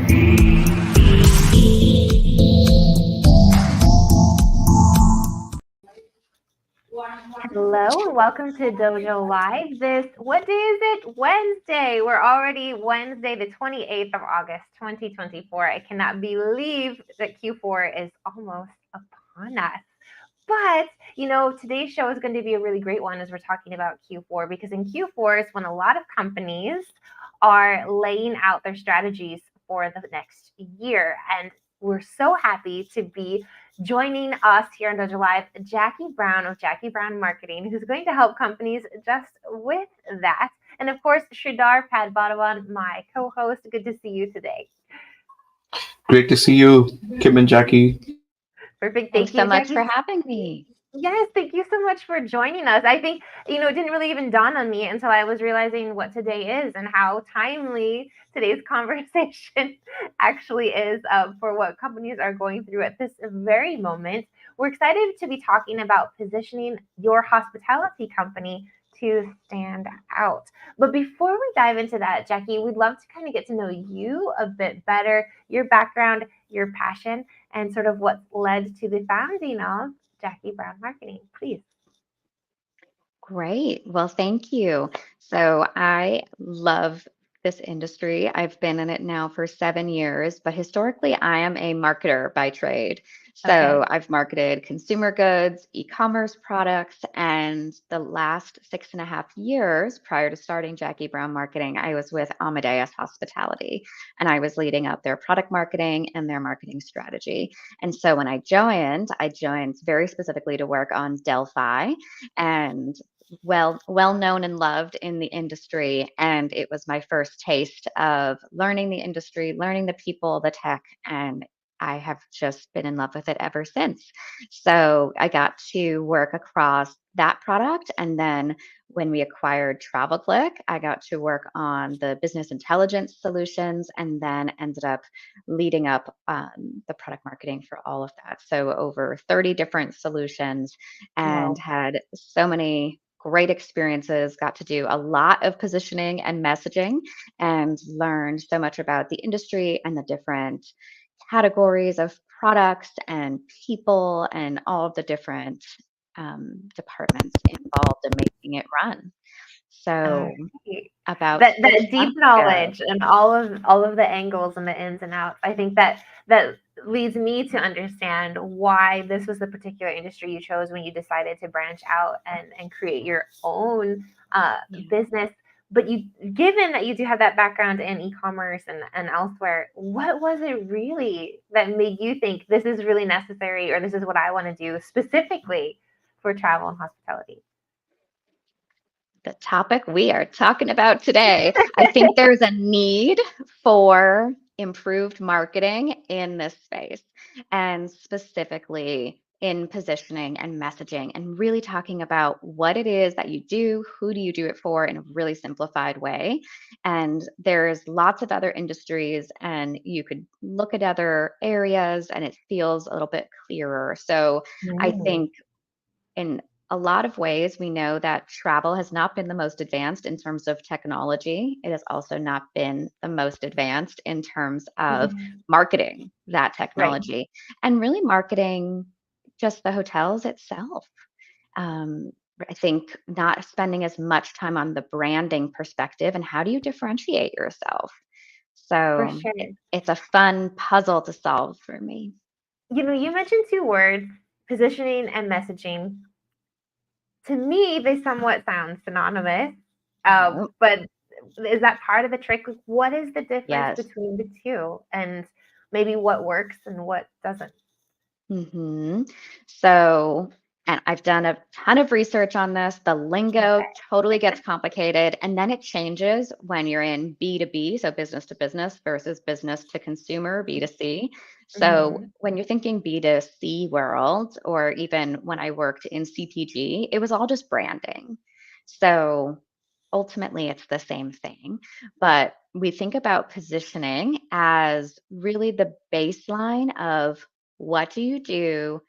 Hello and welcome to Dojo Live. What day is it? Wednesday. We're already Wednesday, the 28th of August, 2024. I cannot believe that Q4 is almost upon us. But, today's show is going to be a really great one as we're talking about Q4, because in Q4 is when a lot of companies are laying out their strategies for the next year. And we're so happy to be joining us here on Dojo Live, Jacki Brown of Jacki Brown Marketing, who's going to help companies just with that. And of course, Sridhar Padbadavan, my co-host. Good to see you today. Great to see you, Kim and Jacki. Perfect. Thanks Thank you so much Jacki. for having me. Yes, thank you so much for joining us. I think, it didn't really even dawn on me until I was realizing what today is and how timely today's conversation actually is for what companies are going through at this very moment. We're excited to be talking about positioning your hospitality company to stand out. But before we dive into that, Jacki, we'd love to kind of get to know you a bit better, your background, your passion, and sort of what led to the founding of Jacki Brown Marketing, please. Great. Well, thank you. So I love this industry. I've been in it now for 7 years, but historically, I am a marketer by trade. So Okay. I've marketed consumer goods, e-commerce products, and the last 6.5 years prior to starting Jacki Brown Marketing, I was with Amadeus Hospitality, and I was leading up their product marketing and their marketing strategy. And so when I joined very specifically to work on Delphi, and well known and loved in the industry, and it was my first taste of learning the industry, learning the people, the tech, and I have just been in love with it ever since. So I got to work across that product, and then when we acquired TravelClick, I got to work on the business intelligence solutions, and then ended up leading up the product marketing for all of that. So over 30 different solutions, and Wow. had so many great experiences, got to do a lot of positioning and messaging, and learned so much about the industry and the different categories of products and people and all of the different departments involved in making it run. All So right. about That 6 months deep ago. knowledge and all of the angles and the ins and outs. I think that leads me to understand why this was the particular industry you chose when you decided to branch out and create your own Yeah. business. But given that you do have that background in e-commerce and elsewhere, what was it really that made you think this is really necessary, or this is what I want to do specifically for travel and hospitality? The topic we are talking about today. I think there's a need for improved marketing in this space, and specifically in positioning and messaging, and really talking about what it is that you do, who do you do it for, in a really simplified way. And there's lots of other industries, and you could look at other areas and it feels a little bit clearer. So I Mm, think in a lot of ways, we know that travel has not been the most advanced in terms of technology. It has also not been the most advanced in terms of mhm. marketing that Right. technology, and really marketing just the hotels itself. Um, I think not spending as much time on the branding perspective and how do you differentiate yourself. For So sure. it's a fun puzzle to solve for me. You mentioned two words, positioning and messaging. To me, they somewhat sound synonymous, Yep. but is that part of the trick? Like, what is the difference Yes. between the two, and maybe what works and what doesn't? hmm So, and I've done a ton of research on this. The lingo totally gets complicated, and then it changes when you're in B2B, so business to business versus business to consumer, B2C. So, Mhm. when you're thinking B2C world, or even when I worked in CPG, it was all just branding. So, ultimately, it's the same thing. But we think about positioning as really the baseline of what do you do?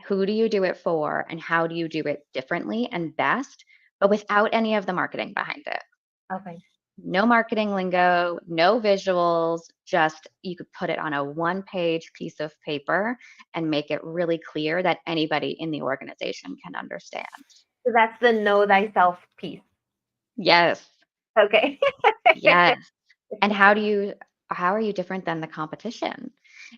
Who do you do it for? And how do you do it differently and best, but without any of the marketing behind it? Okay. No marketing lingo, no visuals, just you could put it on a one-page piece of paper and make it really clear that anybody in the organization can understand. So that's the know thyself piece. Yes, Okay. yes. And how are you different than the competition?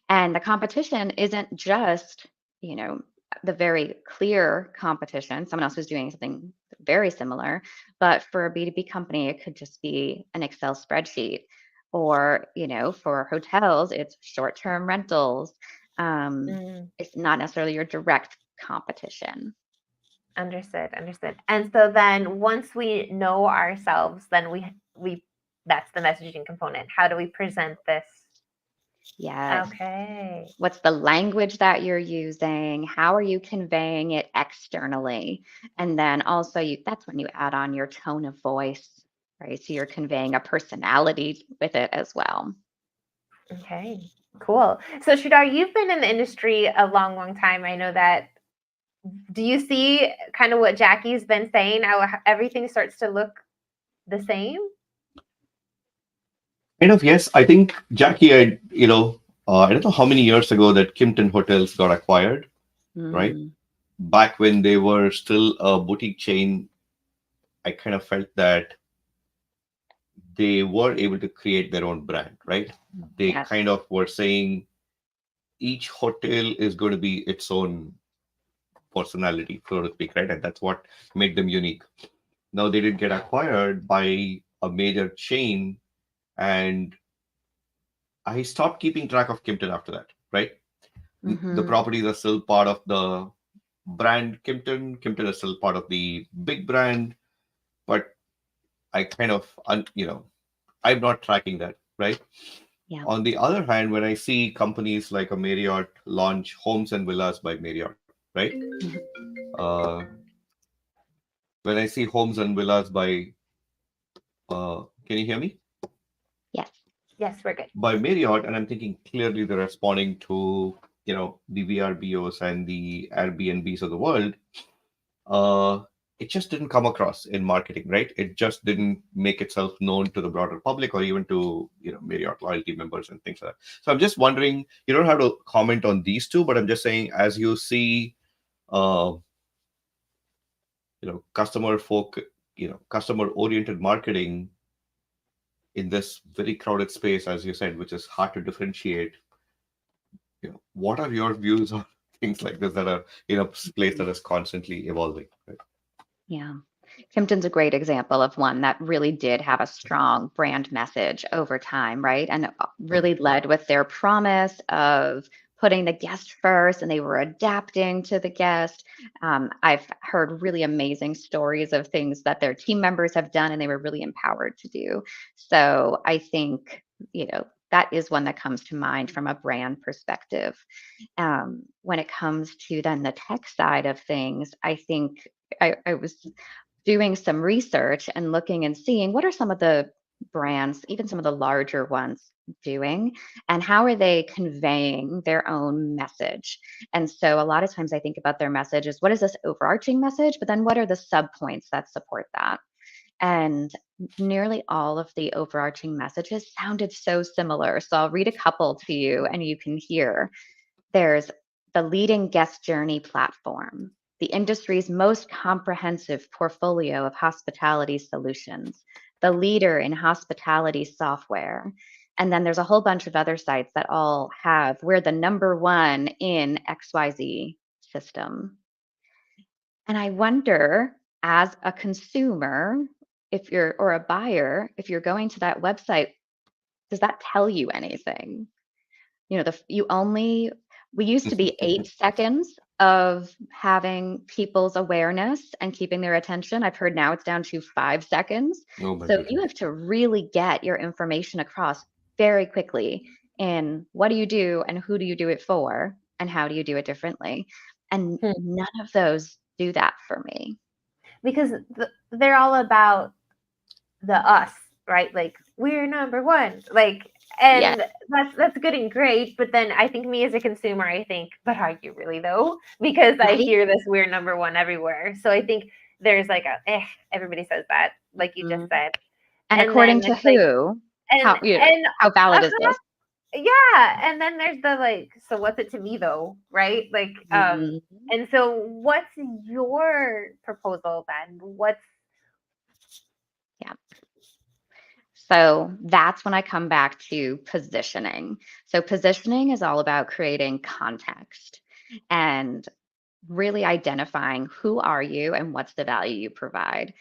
And the competition isn't just, you know, the very clear competition, someone else who's doing something very similar, but for a B2B company, it could just be an Excel spreadsheet. Or, for hotels, it's short-term rentals. Mm, It's not necessarily your direct competition. understood, understood. And so then once we know ourselves, then we that's the messaging component. How do we present this? Yes. Okay. What's the language that you're using? How are you conveying it externally? And then also that's when you add on your tone of voice, right? So you're conveying a personality with it as well. Okay. Cool. So Sridhar, you've been in the industry a long, long time. I know that. Do you see kind of what Jacki's been saying, how everything starts to look the same? Kind of, yes. I think Jackie, I don't know how many years ago that Kimpton Hotels got acquired, right? Mm, Back when they were still a boutique chain, I kind of felt that they were able to create their own brand, right? They yes. kind of were saying each hotel is going to be its own personality, so to speak, right? And that's what made them unique. Now they did get acquired by a major chain, and I stopped keeping track of Kimpton after that, right? The Hmm. properties are still part of the brand Kimpton. Kimpton is still part of the big brand, but I kind of, I'm not tracking that, right? Yeah. On the other hand, when I see companies like a Marriott launch Homes and Villas by Marriott, right? Mhm. Uh, when I see Homes and Villas by, can you hear me? Yes. Yes, we're good. By Marriott, and I'm thinking clearly they're responding to, the VRBOs and the Airbnbs of the world. Uh, it just didn't come across in marketing, right? It just didn't make itself known to the broader public or even to, Marriott loyalty members and things like that. So I'm just wondering, you don't have to comment on these two, but I'm just saying, as you see, uh, customer folk, customer oriented marketing in this very crowded space, as you said, which is hard to differentiate, what are your views on things like this that are in a place that is constantly evolving, right? Yeah. Kimpton's a great example of one that really did have a strong brand message over time, right? And really led with their promise of putting the guest first, and they were adapting to the guest. I've heard really amazing stories of things that their team members have done, and they were really empowered to do. So I think, that is one that comes to mind from a brand perspective. When it comes to then the tech side of things, I think I was doing some research and looking and seeing what are some of the brands, even some of the larger ones, doing and how are they conveying their own message. And so a lot of times I think about their message as what is this overarching message, but then what are the sub points that support that? And nearly all of the overarching messages sounded so similar. So I'll read a couple to you and you can hear. There's the leading guest journey platform, the industry's most comprehensive portfolio of hospitality solutions, the leader in hospitality software. And then there's a whole bunch of other sites that all have, we're the number one in XYZ system. And I wonder, as a consumer, or a buyer, if you're going to that website, does that tell you anything? We used to be 8 seconds of having people's awareness and keeping their attention. I've heard now it's down to 5 seconds. Oh my So you goodness. have to really get your information across very quickly in what do you do and who do you do it for and how do you do it differently. And Hmm. none of those do that for me. Because they're all about the us, right? Like we're number one. Like, Yeah, and that's good and great. But then I think me as a consumer, I think, but are you really though? Because I right? hear this we're number one everywhere. So I think there's like everybody says that, like you just Mhm. said. And And according then to it's like, who? and How valid is this? yeah, and then there's the like, so what's it to me though, right? Like, Mhm. and so what's your proposal then? What's Yeah. So that's when I come back to positioning. So positioning is all about creating context and really identifying who are you and what's the value you provide.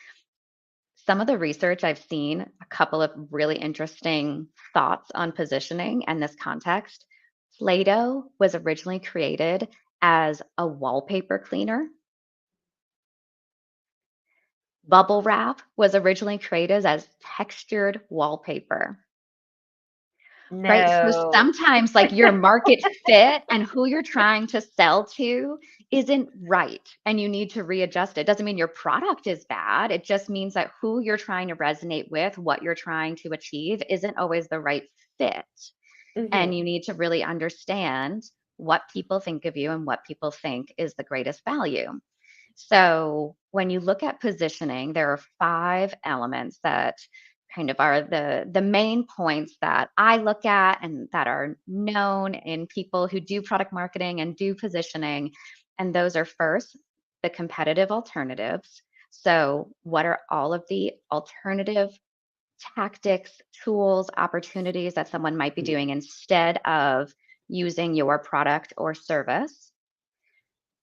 Some of the research I've seen, a couple of really interesting thoughts on positioning and this context. Play-Doh was originally created as a wallpaper cleaner. Bubble wrap was originally created as textured wallpaper. Right. So no? sometimes, like, your market fit and who you're trying to sell to isn't right, and you need to readjust it. Doesn't mean your product is bad. It just means that who you're trying to resonate with, what you're trying to achieve, isn't always the right fit. And Hmm. you need to really understand what people think of you and what people think is the greatest value. So when you look at positioning, there are 5 elements that kind of are the main points that I look at and that are known in people who do product marketing and do positioning. And those are first, the competitive alternatives. So what are all of the alternative tactics, tools, opportunities that someone might be doing instead of using your product or service?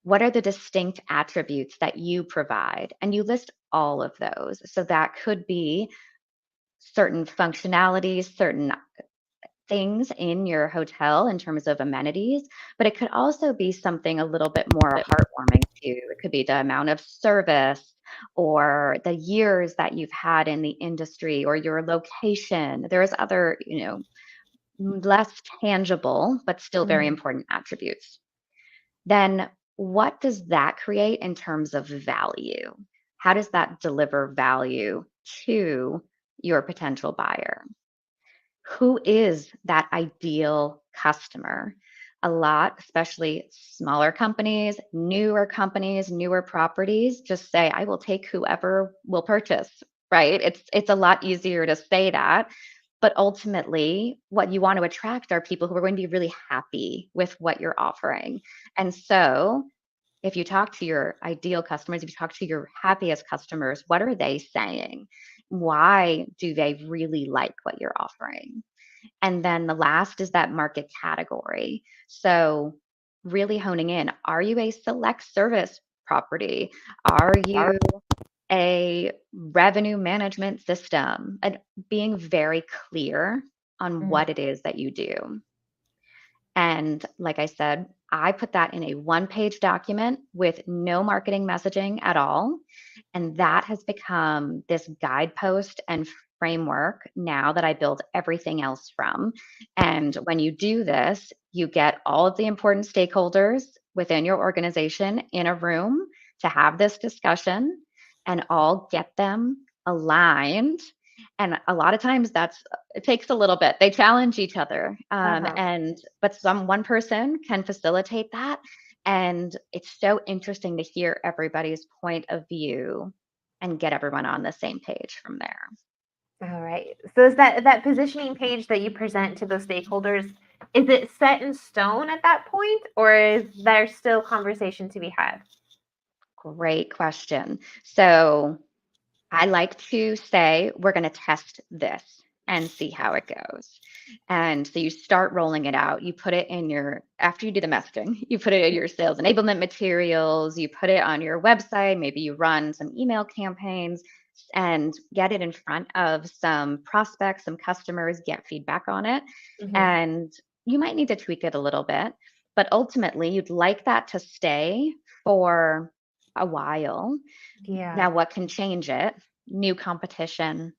What are the distinct attributes that you provide? And you list all of those. So that could be certain functionalities, certain things in your hotel in terms of amenities, but it could also be something a little bit more heartwarming too. It could be the amount of service or the years that you've had in the industry or your location. There's other, less tangible, but still very Hmm. important attributes. Then what does that create in terms of value? How does that deliver value to your potential buyer? Who is that ideal customer? A lot, especially smaller companies, newer properties, just say, I will take whoever will purchase, right? It's a lot easier to say that. But ultimately, what you want to attract are people who are going to be really happy with what you're offering. And so if you talk to your ideal customers, if you talk to your happiest customers, what are they saying? Why do they really like what you're offering? And then the last is that market category. So, really honing in, are you a select service property? Are you a revenue management system? And being very clear on what it is that you do. And like I said, I put that in a 1-page document with no marketing messaging at all. And that has become this guidepost and framework now that I build everything else from. And when you do this, you get all of the important stakeholders within your organization in a room to have this discussion and all get them aligned. And a lot of times it takes a little bit. They challenge each other. Uh-huh. But one person can facilitate that. And it's so interesting to hear everybody's point of view and get everyone on the same page from there. All right. So is that positioning page that you present to those stakeholders, is it set in stone at that point, or is there still conversation to be had? Great question. So I like to say, we're going to test this and see how it goes. And so you start rolling it out. You put it in after you do the messaging, you put it in your sales enablement materials, you put it on your website, maybe you run some email campaigns and get it in front of some prospects, some customers, get feedback on it. Hmm. And you might need to tweak it a little bit, but ultimately you'd like that to stay for a while. Yeah. Now, what can change it? New competition,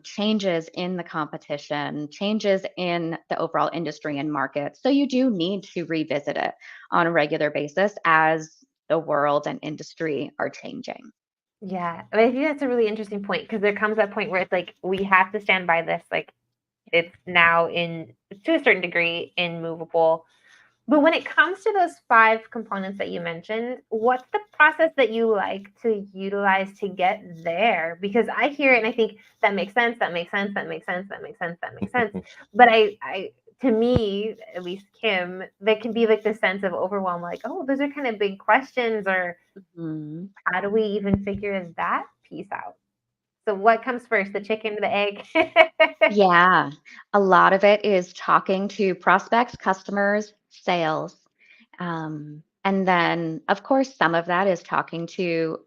changes in the competition, changes in the overall industry and market. So you do need to revisit it on a regular basis as the world and industry are changing. Yeah. But I think that's a really interesting point, because there comes that point where it's like we have to stand by this. Like, it's now in, to a certain degree, immovable. But when it comes to those 5 components that you mentioned, what's the process that you like to utilize to get there? Because I hear it and I think that makes sense, that makes sense, that makes sense, that makes sense, that makes sense. But to me, at least Kim, there can be like this sense of overwhelm, like, oh, those are kind of big questions, or Mhm. how do we even figure that piece out? So what comes first, the chicken or the egg? Yeah, a lot of it is talking to prospects, customers, sales. And then, of course, some of that is talking to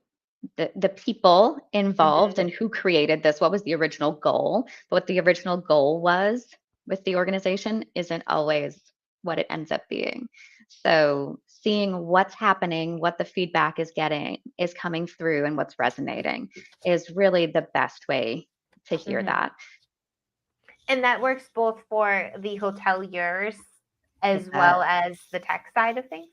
the people involved Mhm. and who created this. What was the original goal? But what the original goal was with the organization isn't always what it ends up being. So seeing what's happening, what the feedback is getting, is coming through, and what's resonating is really the best way to hear Mhm. that. And that works both for the hoteliers It as does. well as the tech side of things?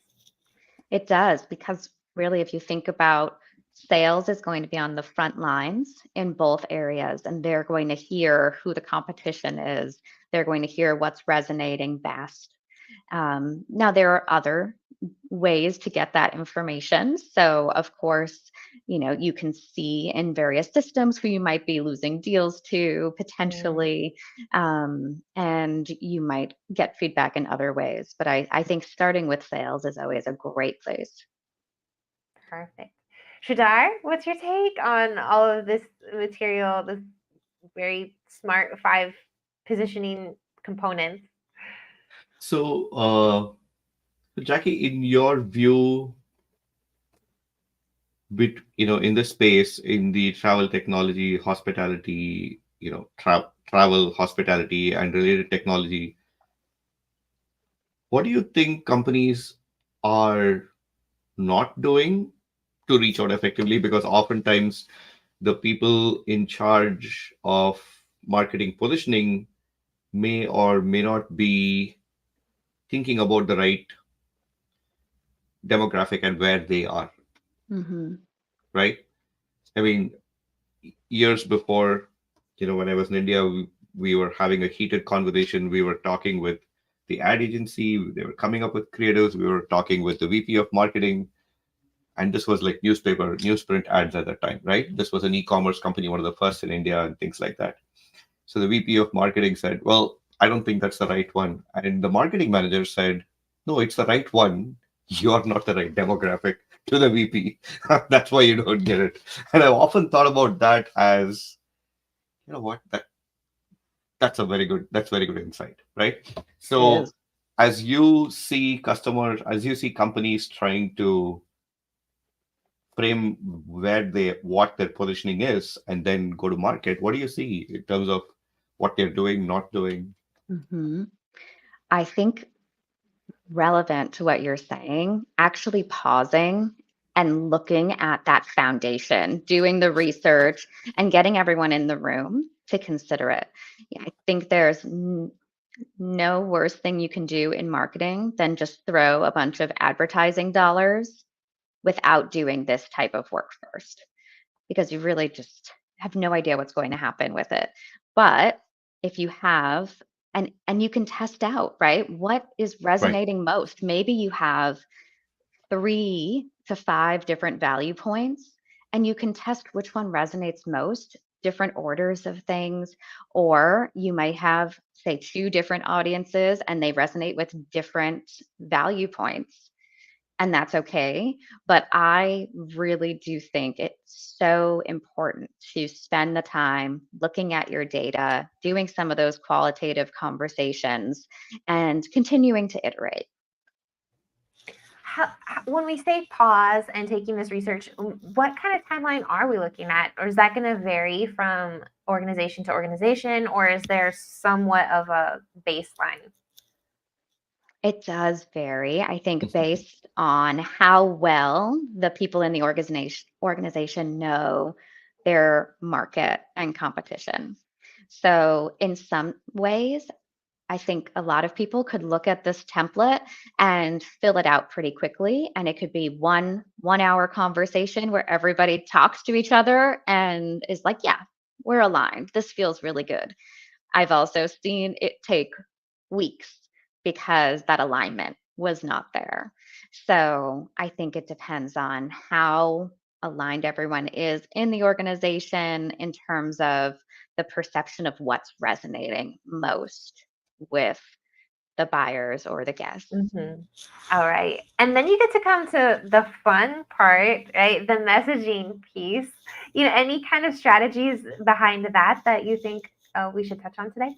It does, because really, if you think about sales is going to be on the front lines in both areas, and they're going to hear who the competition is. They're going to hear what's resonating best. Now, there are other ways to get that information. So, of course, you can see in various systems who you might be losing deals to Mm, potentially, and you might get feedback in other ways. But I think starting with sales is always a great place. perfect. Shadar, what's your take on all of this material, this very smart 5 positioning components? So, Jackie, in your view, in this space, in the travel technology, hospitality, travel, hospitality, and related technology, what do you think companies are not doing to reach out effectively? Because oftentimes the people in charge of marketing positioning may or may not be thinking about the right demographic and where they are, Hmm. right? I mean, years before, when I was in India, we were having a heated conversation. We were talking with the ad agency, they were coming up with creatives, we were talking with the VP of marketing, and this was like newsprint ads at that time, right? This was an e-commerce company, one of the first in India, and things like that. So the VP of marketing said, well, I don't think that's the right one. And the marketing manager said, no, it's the right one. You're not the right demographic, to the VP. That's why you don't get it. And I've often thought about that as, you know what, that's very good insight, right? It So is. as you see companies trying to frame what their positioning is and then go to market, what do you see in terms of what they're doing, not doing? Hmm. I think relevant to what you're saying, actually pausing and looking at that foundation, doing the research, and getting everyone in the room to consider it. Yeah, I think there's no worse thing you can do in marketing than just throw a bunch of advertising dollars without doing this type of work first, because you really just have no idea what's going to happen with it. But if you have, and you can test out, right? What is Right, resonating most? Maybe you have 3 to 5 different value points, and you can test which one resonates most, different orders of things, or you might have, say, 2 different audiences and they resonate with different value points, and that's okay. But I really do think it's so important to spend the time looking at your data, doing some of those qualitative conversations, and continuing to iterate. When we say pause and taking this research, what kind of timeline are we looking at? Or is that going to vary from organization to organization? Or is there somewhat of a baseline? It does vary, I think, based on how well the people in the organization know their market and competition. So, in some ways, I think a lot of people could look at this template and fill it out pretty quickly, and it could be one hour conversation where everybody talks to each other and is like, yeah, we're aligned. This feels really good. I've also seen it take weeks because that alignment was not there. So I think it depends on how aligned everyone is in the organization in terms of the perception of what's resonating most with the buyers or the guests. Mhm. All right. And then you get to come to the fun part, right? The messaging piece. Any kind of strategies behind that you think we should touch on today?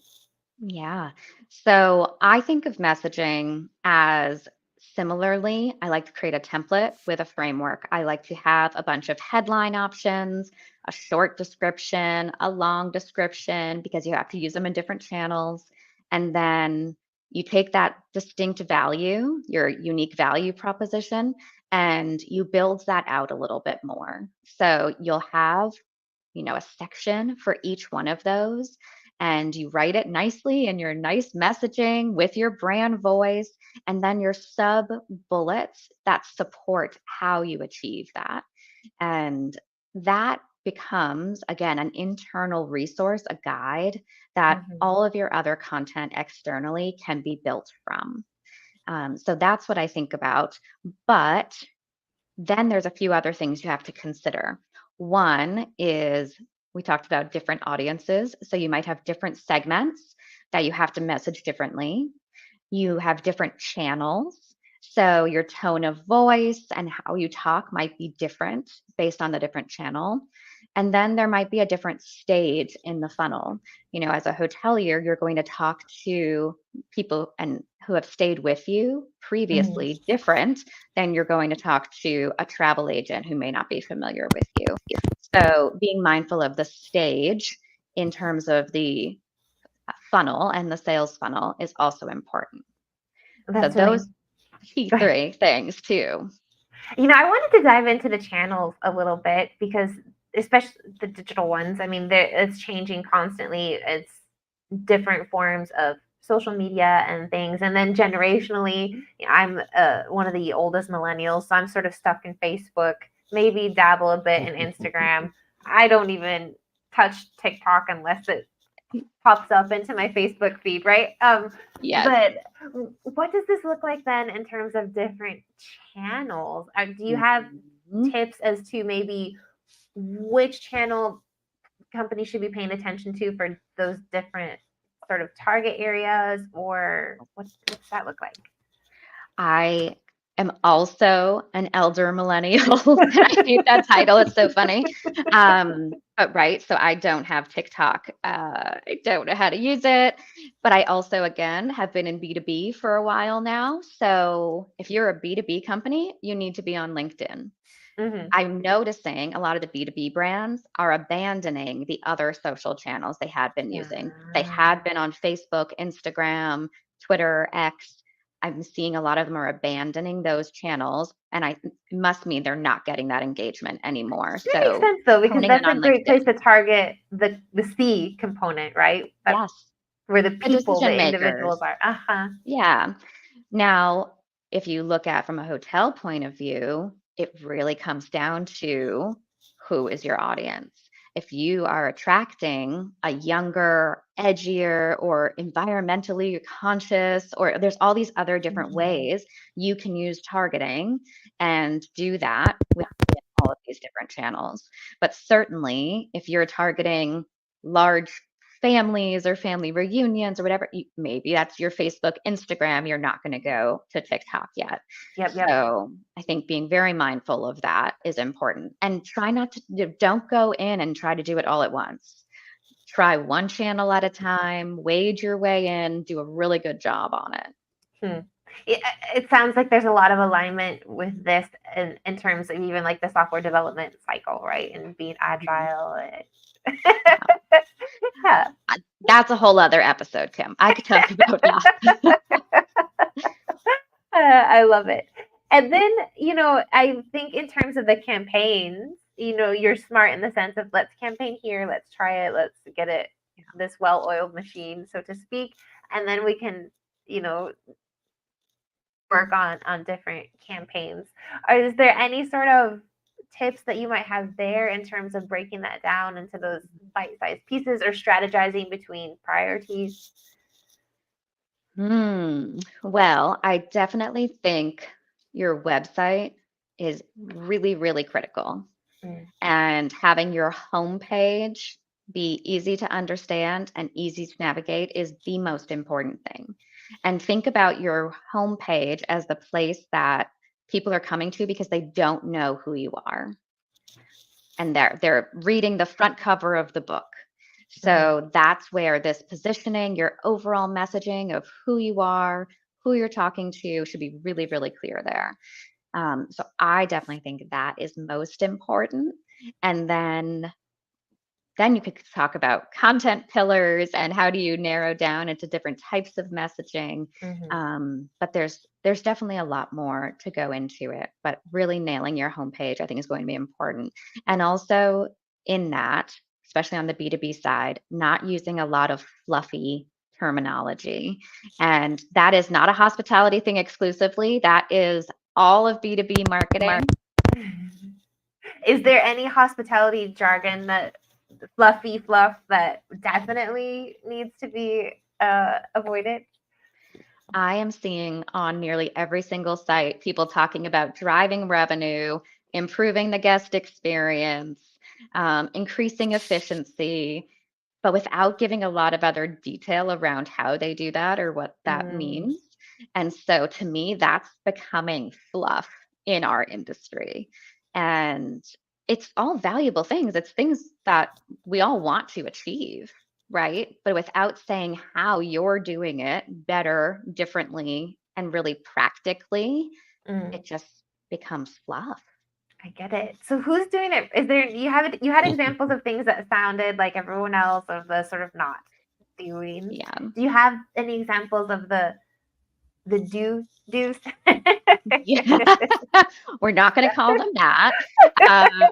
Yeah. So I think of messaging as similarly, I like to create a template with a framework. I like to have a bunch of headline options, a short description, a long description, because you have to use them in different channels. And then you take that distinct value, your unique value proposition, and you build that out a little bit more. So you'll have a section for each one of those, and you write it nicely in your nice messaging with your brand voice, and then your sub bullets that support how you achieve that. And that becomes, again, an internal resource, a guide that Mhm. all of your other content externally can be built from. So that's what I think about. But then there's a few other things you have to consider. One is we talked about different audiences. So you might have different segments that you have to message differently. You have different channels. So your tone of voice and how you talk might be different based on the different channel. And then there might be a different stage in the funnel. As a hotelier, you're going to talk to people and who have stayed with you Mhm. previously different than you're going to talk to a travel agent who may not be familiar with you. So being mindful of the stage in terms of the funnel and the sales funnel is also important. So That's really those key go ahead. three things too. I wanted to dive into the channels a little bit because, especially the digital ones, I mean, it's changing constantly. It's different forms of social media and things. And then generationally, I'm one of the oldest millennials, so I'm sort of stuck in Facebook, maybe dabble a bit in Instagram. I don't even touch TikTok unless it pops up into my Facebook feed, right? Yes. But what does this look like then in terms of different channels? Do you have Mhm. tips as to maybe which channel companies should be paying attention to for those different sort of target areas, or what does that look like? I am also an elder millennial. I hate that title. It's so funny. But right, so I don't have TikTok. I don't know how to use it. But I also, again, have been in B2B for a while now. So if you're a B2B company, you need to be on LinkedIn. Hmm. I'm noticing a lot of the B2B brands are abandoning the other social channels they had been Yeah. using. They had been on Facebook, Instagram, Twitter, X. I'm seeing a lot of them are abandoning those channels, and it must mean they're not getting that engagement anymore. That makes So sense though, because honing in that's a on great place LinkedIn. to target the C component, right? That's Yes, where the the people, decision the individuals makers. are. Uh-huh. Yeah. Now, if you look at from a hotel point of view, it really comes down to who is your audience. If you are attracting a younger, edgier, or environmentally conscious, or there's all these other different Mhm. ways you can use targeting and do that within all of these different channels. But certainly, if you're targeting large families or family reunions or whatever, maybe that's your Facebook, Instagram. You're not going to go to TikTok yet. Yep, yep. So I think being very mindful of that is important, and try not to, don't go in and try to do it all at once. Try one channel at a time, wade your way in, do a really good job on it. Hmm. It sounds like there's a lot of alignment with this in terms of even like the software development cycle, right? And being Mhm. agile. Yeah. Yeah. That's a whole other episode, Kim. I could talk about that. I love it. And then, I think in terms of the campaigns, you're smart in the sense of let's campaign here, let's try it, let's get it this well-oiled machine, so to speak, and then we can, you know, work on different campaigns. Or is there any sort of tips that you might have there in terms of breaking that down into those Mhm. bite-sized pieces or strategizing between priorities? Well, I definitely think your website is really, really critical. Mm, And having your homepage be easy to understand and easy to navigate is the most important thing. And think about your homepage as the place that people are coming to because they don't know who you are. And they're reading the front cover of the book. mhm, So that's where this positioning, your overall messaging of who you are, who you're talking to should be really, really clear there. So I definitely think that is most important. And then you could talk about content pillars and how do you narrow down into different types of messaging. mhm. But there's definitely a lot more to go into it. But really nailing your homepage, I think, is going to be important. And also in that, especially on the B2B side, not using a lot of fluffy terminology. And that is not a hospitality thing exclusively. That is all of B2B marketing. Is there any hospitality jargon that fluffy fluff that definitely needs to be avoided? I am seeing on nearly every single site people talking about driving revenue, improving the guest experience, increasing efficiency, but without giving a lot of other detail around how they do that or what that Mm, means. And so to me, that's becoming fluff in our industry. And it's all valuable things, it's things that we all want to achieve, right? But without saying how you're doing it better, differently, and really practically, mm. it just becomes fluff. I get it. So who's doing it? Is there you had examples of things that sounded like everyone else of the sort of not doing. Yeah. Do you have any examples of the do's? Yeah. We're not going to call them that. Um,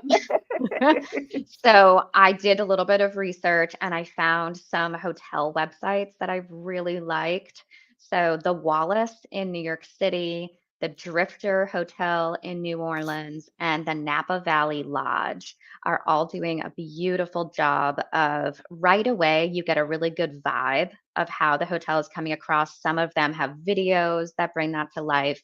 so I did a little bit of research and I found some hotel websites that I really liked. So the Wallace in New York City, the Drifter Hotel in New Orleans, and the Napa Valley Lodge are all doing a beautiful job of right away, you get a really good vibe of how the hotel is coming across. Some of them have videos that bring that to life.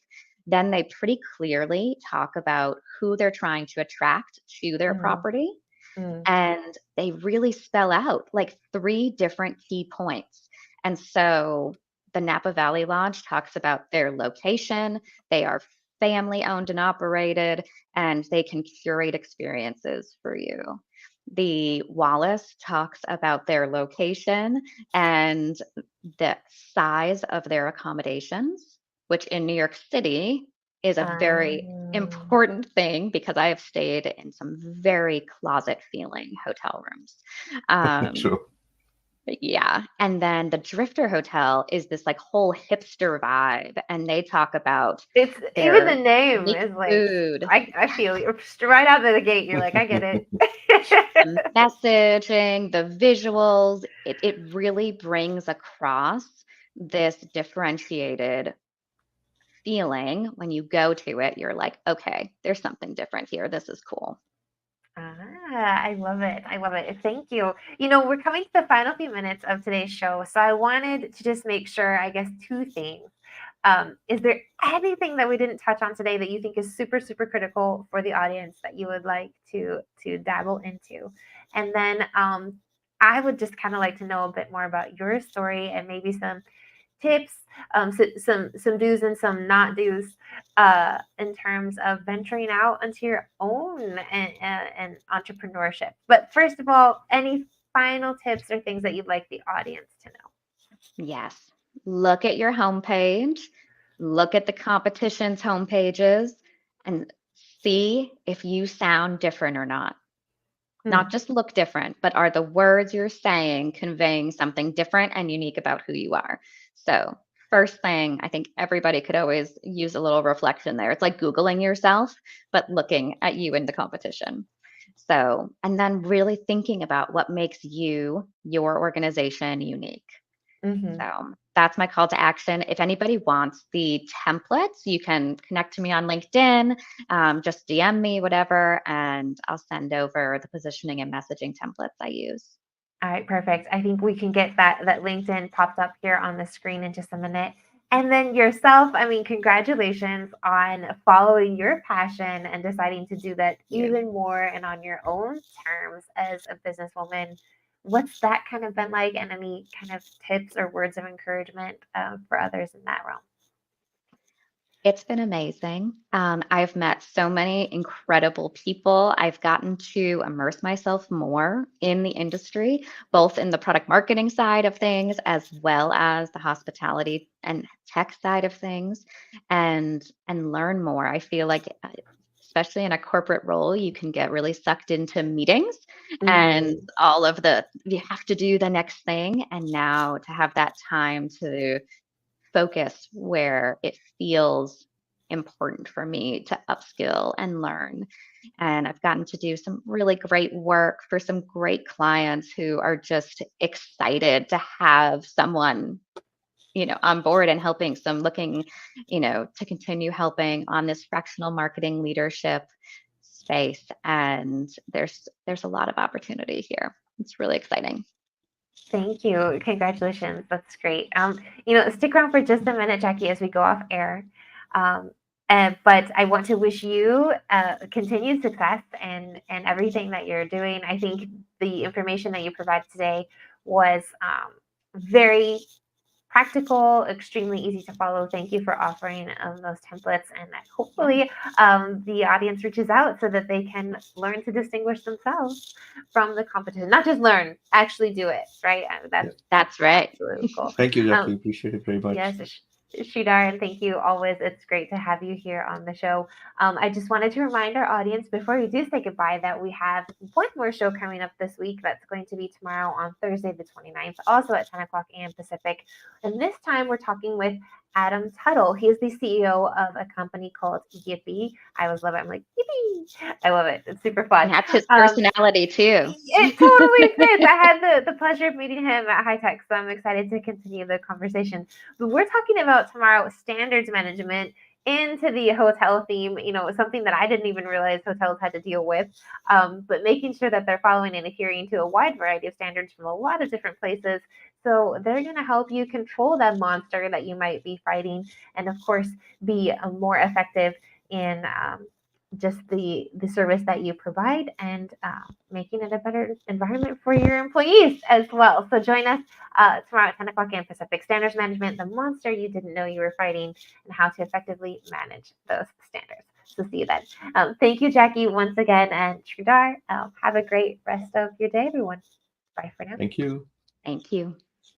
Then they pretty clearly talk about who they're trying to attract to their Mhm, property. mm, And they really spell out like three different key points. And so the Napa Valley Lodge talks about their location. They are family owned and operated, and they can curate experiences for you. The Wallace talks about their location and the size of their accommodations, which in New York City is a very um, important thing because I have stayed in some very closet feeling hotel rooms. Um, True. yeah. And then the Drifter Hotel is this like whole hipster vibe. And they talk about it's even the their name unique is like food, I feel you right out of the gate. You're like I get it. the messaging, the visuals. It really brings across this differentiated feeling. When you go to it, you're like, okay, there's something different here. This is cool. I love it. I love it. Thank you. We're coming to the final few minutes of today's show, so I wanted to just make sure, I guess, two things. Is there anything that we didn't touch on today that you think is super, super critical for the audience that you would like to dabble into? And then I would just kind of like to know a bit more about your story and maybe some tips, some do's and some not do's in terms of venturing out into your own and entrepreneurship. But first of all, any final tips or things that you'd like the audience to know? Yes. Look at your homepage, look at the competition's homepages, and see if you sound different or not. Not Hmm. just look different, but are the words you're saying conveying something different and unique about who you are? So, first thing, I think everybody could always use a little reflection there. It's like Googling yourself, but looking at you in the competition. So, and then really thinking about what makes you, your organization unique. Hmm. So that's my call to action. If anybody wants the templates, you can connect to me on LinkedIn, just DM me, whatever, and I'll send over the positioning and messaging templates I use. All right, perfect. I think we can get that LinkedIn popped up here on the screen in just a minute. And then yourself, I mean, congratulations on following your passion and deciding to do that even more and on your own terms as a businesswoman. What's that kind of been like, and any kind of tips or words of encouragement for others in that realm? It's been amazing. I've met so many incredible people. I've gotten to immerse myself more in the industry, both in the product marketing side of things as well as the hospitality and tech side of things, and learn more. I feel like especially in a corporate role, you can get really sucked into meetings and Mhm. all of the you have to do the next thing. And now to have that time to focus where it feels important for me to upskill and learn. And I've gotten to do some really great work for some great clients who are just excited to have someone, on board and helping. So I'm looking, to continue helping on this fractional marketing leadership space. And there's a lot of opportunity here. It's really exciting. Thank you. Congratulations. That's great. Stick around for just a minute, Jacki, as we go off air. Um, but I want to wish you continued success and everything that you're doing. I think the information that you provided today was very practical, extremely easy to follow. Thank you for offering those templates, and that hopefully the audience reaches out so that they can learn to distinguish themselves from the competition. Not just learn, actually do it, right? That's right. Absolutely cool. Thank you, Jacki. Appreciate it very much. Yes, Sridhar, and thank you always. It's great to have you here on the show. I just wanted to remind our audience before we do say goodbye that we have one more show coming up this week. That's going to be tomorrow on Thursday, the 29th, also at 10 o'clock a.m. Pacific. And this time we're talking with Adam Tuttle. He is the CEO of a company called Yippee. I always love it. I'm like, Yippee. I love it. It's super fun. That's his personality too. It totally fits. I had the pleasure of meeting him at High Tech, so I'm excited to continue the conversation. But we're talking about tomorrow standards management into the hotel theme, something that I didn't even realize hotels had to deal with, but making sure that they're following and adhering to a wide variety of standards from a lot of different places. So they're going to help you control that monster that you might be fighting, and of course, be more effective in just the service that you provide, and making it a better environment for your employees as well. So join us tomorrow at 10 o'clock a.m. Pacific. Standards management, the monster you didn't know you were fighting, and how to effectively manage those standards. So see you then. Thank you, Jacki, once again, and Sridhar. Have a great rest of your day, everyone. Bye for now. Thank you. Thank you.